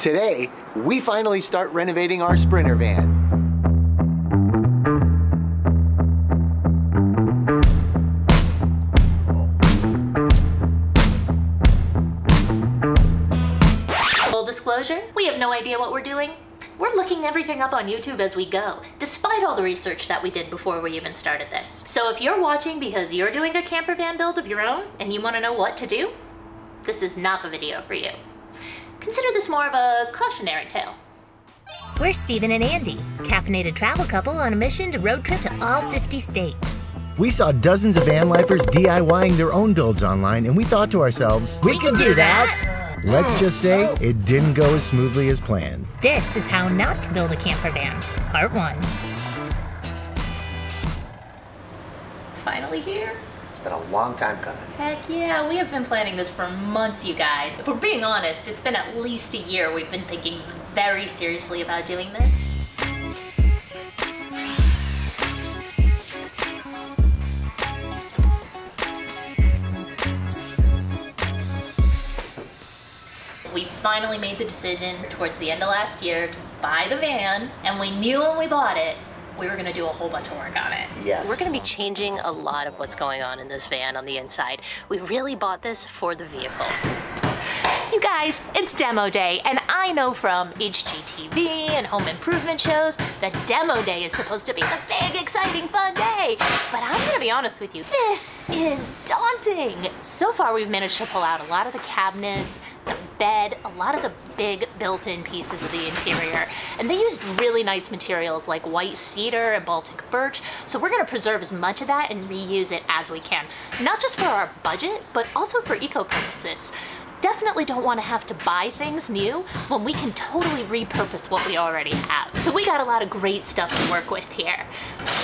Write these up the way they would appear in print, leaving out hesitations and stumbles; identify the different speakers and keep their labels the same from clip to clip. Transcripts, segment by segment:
Speaker 1: Today, we finally start renovating our Sprinter van.
Speaker 2: Full disclosure, we have no idea what we're doing. We're looking everything up on YouTube as we go, despite all the research that we did before we even started this. So if you're watching because you're doing a camper van build of your own and you want to know what to do, this is not the video for you. Consider this more of a cautionary tale.
Speaker 3: We're Stephen and Andy, caffeinated travel couple on a mission to road trip to all 50 states.
Speaker 1: We saw dozens of Vanlifers DIYing their own builds online, and we thought to ourselves, we can do that! Let's just say it didn't go as smoothly as planned.
Speaker 3: This is how not to build a camper van, part 1.
Speaker 2: It's finally here.
Speaker 1: It's been a long time coming.
Speaker 2: Heck yeah, we have been planning this for months, you guys. If we're being honest, it's been at least a year we've been thinking very seriously about doing this. We finally made the decision towards the end of last year to buy the van, and we knew when we bought it, we were gonna do a whole bunch of work on it.
Speaker 1: Yes.
Speaker 2: We're gonna be changing a lot of what's going on in this van on the inside. We really bought this for the vehicle. You guys, it's demo day, and I know from HGTV and home improvement shows that demo day is supposed to be the big, exciting, fun day. But I'm gonna be honest with you, this is daunting. So far, we've managed to pull out a lot of the cabinets, the bed, a lot of the big built-in pieces of the interior. And they used really nice materials like white cedar and Baltic birch. So we're gonna preserve as much of that and reuse it as we can. Not just for our budget, but also for eco purposes. Definitely don't want to have to buy things new when we can totally repurpose what we already have. So we got a lot of great stuff to work with here.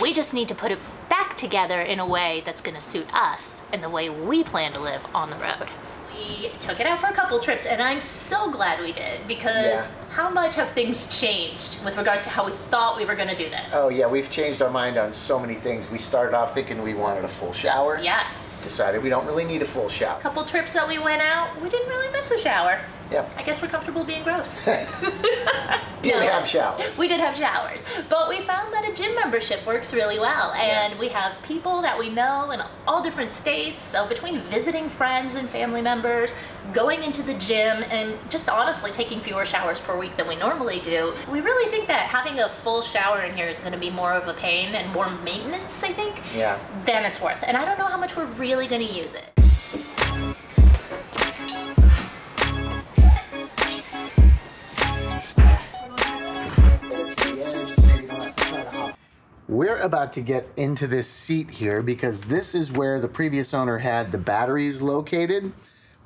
Speaker 2: We just need to put it back together in a way that's gonna suit us and the way we plan to live on the road. We took it out for a couple trips, and I'm so glad we did, because how much have things changed with regards to how we thought we were gonna do this?
Speaker 1: Oh yeah, we've changed our mind on so many things. We started off thinking we wanted a full shower.
Speaker 2: Yes.
Speaker 1: Decided we don't really need a full shower.
Speaker 2: Couple trips that we went out, we didn't really miss a shower.
Speaker 1: Yep.
Speaker 2: I guess we're comfortable being gross.
Speaker 1: Did have showers.
Speaker 2: We did have showers, but we found that a gym membership works really well, and we have people that we know in all different states, so between visiting friends and family members, going into the gym, and just honestly taking fewer showers per week than we normally do, we really think that having a full shower in here is going to be more of a pain and more maintenance, I think, than it's worth. And I don't know how much we're really going to use it.
Speaker 1: We're about to get into this seat here because this is where the previous owner had the batteries located.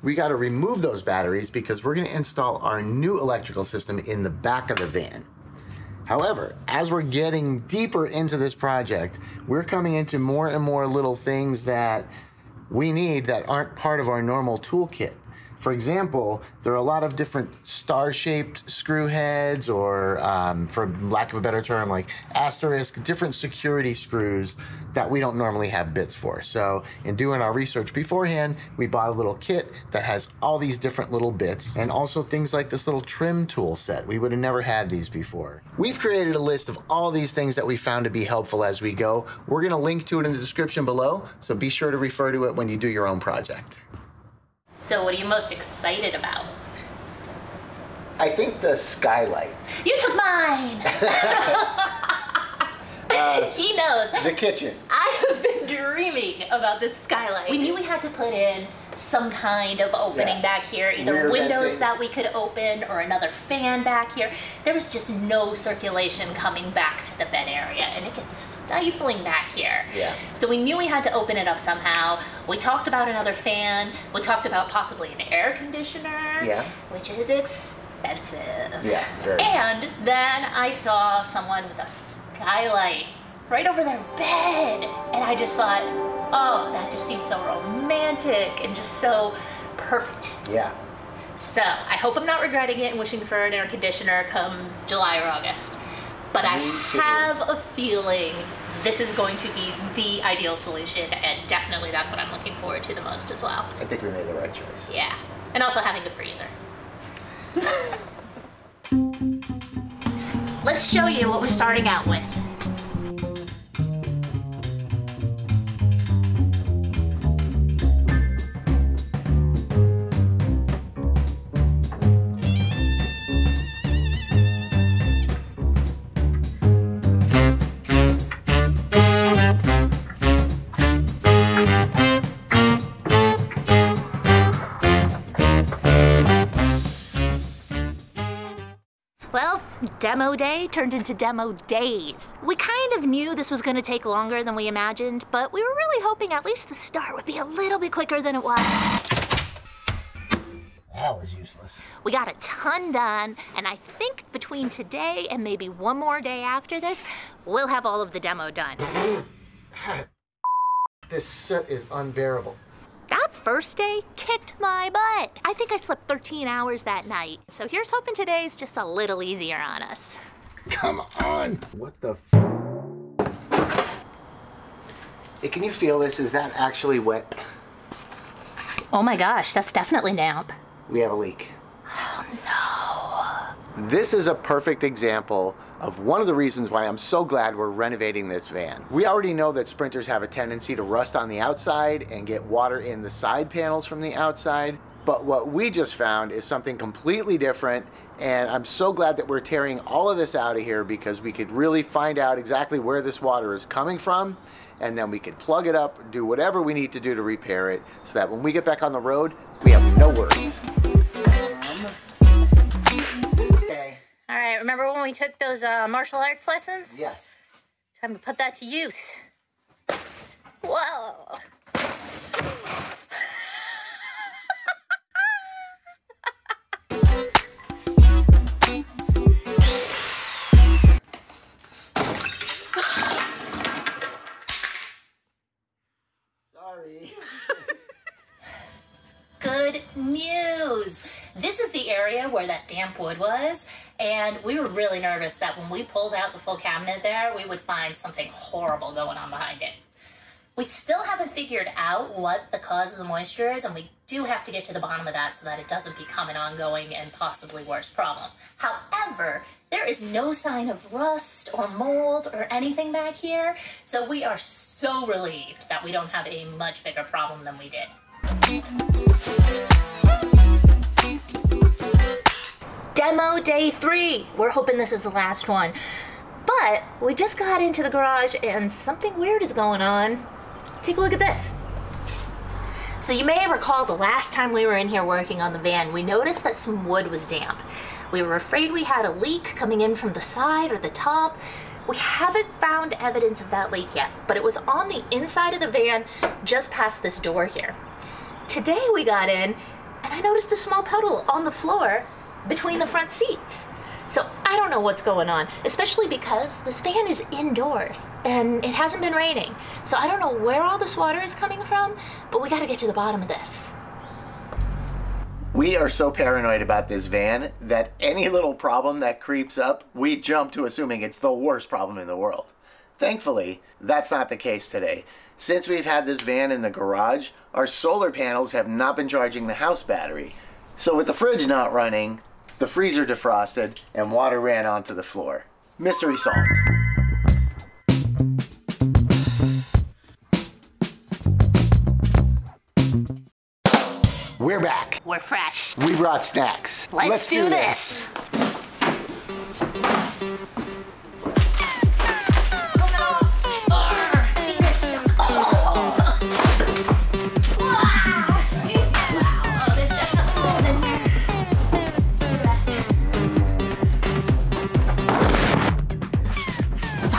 Speaker 1: We got to remove those batteries because we're going to install our new electrical system in the back of the van. However, as we're getting deeper into this project, we're coming into more and more little things that we need that aren't part of our normal toolkit. For example, there are a lot of different star-shaped screw heads, or for lack of a better term, like asterisk, different security screws that we don't normally have bits for. So in doing our research beforehand, we bought a little kit that has all these different little bits, and also things like this little trim tool set. We would have never had these before. We've created a list of all these things that we found to be helpful as we go. We're gonna link to it in the description below, so be sure to refer to it when you do your own project.
Speaker 2: So what are you most excited about?
Speaker 1: I think the skylight.
Speaker 2: You took mine! He knows.
Speaker 1: The kitchen.
Speaker 2: I have been dreaming about this skylight. We knew we had to put in some kind of opening back here, either
Speaker 1: Rear
Speaker 2: windows
Speaker 1: venting
Speaker 2: that we could open or another fan back here. There was just no circulation coming back to the bed area, and it gets stifling back here.
Speaker 1: Yeah.
Speaker 2: So we knew we had to open it up somehow. We talked about another fan. We talked about possibly an air conditioner, which is expensive.
Speaker 1: Yeah, very.
Speaker 2: And then I saw someone with a skylight right over their bed, and I just thought, oh, that just seems so romantic and just so perfect.
Speaker 1: Yeah.
Speaker 2: So I hope I'm not regretting it and wishing for an air conditioner come July or August, but I have a feeling this is going to be the ideal solution, and definitely that's what I'm looking forward to the most as well.
Speaker 1: I think we made the right choice.
Speaker 2: Yeah, and also having a freezer. let's show you what we're starting out with. Well, demo day turned into demo days. We kind of knew this was gonna take longer than we imagined, but we were really hoping at least the start would be a little bit quicker than it was.
Speaker 1: That was useless.
Speaker 2: We got a ton done, and I think between today and maybe one more day after this, we'll have all of the demo done.
Speaker 1: This soot is unbearable.
Speaker 2: That first day kicked my butt. I think I slept 13 hours that night. So here's hoping today's just a little easier on us.
Speaker 1: Come on. What the Hey, can you feel this? Is that actually wet?
Speaker 2: Oh my gosh, that's definitely damp.
Speaker 1: We have a leak.
Speaker 2: Oh no.
Speaker 1: This is a perfect example of one of the reasons why I'm so glad we're renovating this van. We already know that Sprinters have a tendency to rust on the outside and get water in the side panels from the outside, but what we just found is something completely different, and I'm so glad that we're tearing all of this out of here because we could really find out exactly where this water is coming from, and then we could plug it up, do whatever we need to do to repair it, so that when we get back on the road, we have no worries.
Speaker 2: All right, remember when we took those martial arts lessons?
Speaker 1: Yes.
Speaker 2: Time to put that to use. Whoa.
Speaker 1: Sorry.
Speaker 2: Good news. This is the area where that damp wood was, and we were really nervous that when we pulled out the full cabinet there, we would find something horrible going on behind it. We still haven't figured out what the cause of the moisture is, and we do have to get to the bottom of that so that it doesn't become an ongoing and possibly worse problem. However, there is no sign of rust or mold or anything back here, so we are so relieved that we don't have a much bigger problem than we did. Demo day 3. We're hoping this is the last one. But we just got into the garage and something weird is going on. Take a look at this. So you may recall the last time we were in here working on the van, we noticed that some wood was damp. We were afraid we had a leak coming in from the side or the top. We haven't found evidence of that leak yet, but it was on the inside of the van just past this door here. Today we got in and I noticed a small puddle on the floor between the front seats. So I don't know what's going on, especially because this van is indoors and it hasn't been raining. So I don't know where all this water is coming from, but we gotta get to the bottom of this.
Speaker 1: We are so paranoid about this van that any little problem that creeps up, we jump to assuming it's the worst problem in the world. Thankfully, that's not the case today. Since we've had this van in the garage, our solar panels have not been charging the house battery. So with the fridge not running, the freezer defrosted, and water ran onto the floor. Mystery solved. We're back.
Speaker 2: We're fresh.
Speaker 1: We brought snacks.
Speaker 2: Let's do this.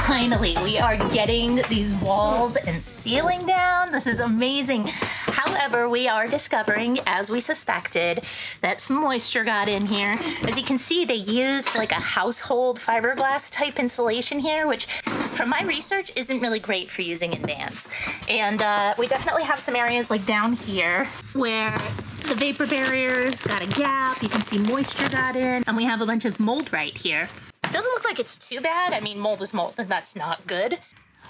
Speaker 2: Finally, we are getting these walls and ceiling down. This is amazing. However, we are discovering, as we suspected, that some moisture got in here. As you can see, they used like a household fiberglass type insulation here, which from my research isn't really great for using in vans. And we definitely have some areas like down here where the vapor barriers got a gap. You can see moisture got in, and we have a bunch of mold right here. Doesn't look like it's too bad. I mean, mold is mold, and that's not good.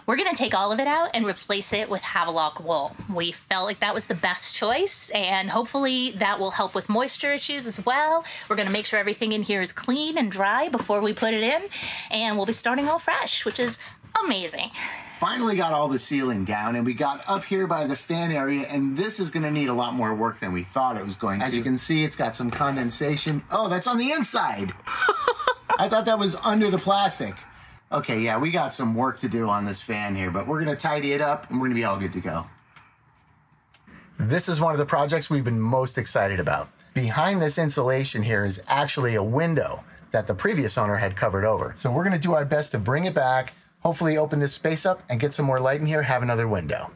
Speaker 2: We're gonna take all of it out and replace it with Havelock wool. We felt like that was the best choice, and hopefully that will help with moisture issues as well. We're gonna make sure everything in here is clean and dry before we put it in, and we'll be starting all fresh, which is amazing.
Speaker 1: Finally got all the ceiling down, and we got up here by the fan area, and this is going to need a lot more work than we thought it was going to. As you can see, it's got some condensation. Oh, that's on the inside. I thought that was under the plastic. Okay, yeah, we got some work to do on this fan here, but we're going to tidy it up, and we're going to be all good to go. This is one of the projects we've been most excited about. Behind this insulation here is actually a window that the previous owner had covered over. So we're going to do our best to bring it back, hopefully open this space up and get some more light in here, have another window.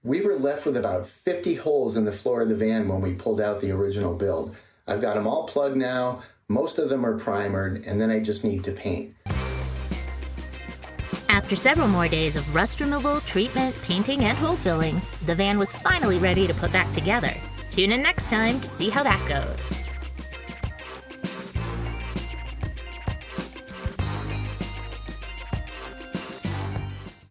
Speaker 1: We were left with about 50 holes in the floor of the van when we pulled out the original build. I've got them all plugged now, most of them are primered, and then I just need to paint.
Speaker 3: After several more days of rust removal, treatment, painting, and hole filling, the van was finally ready to put back together. Tune in next time to see how that goes.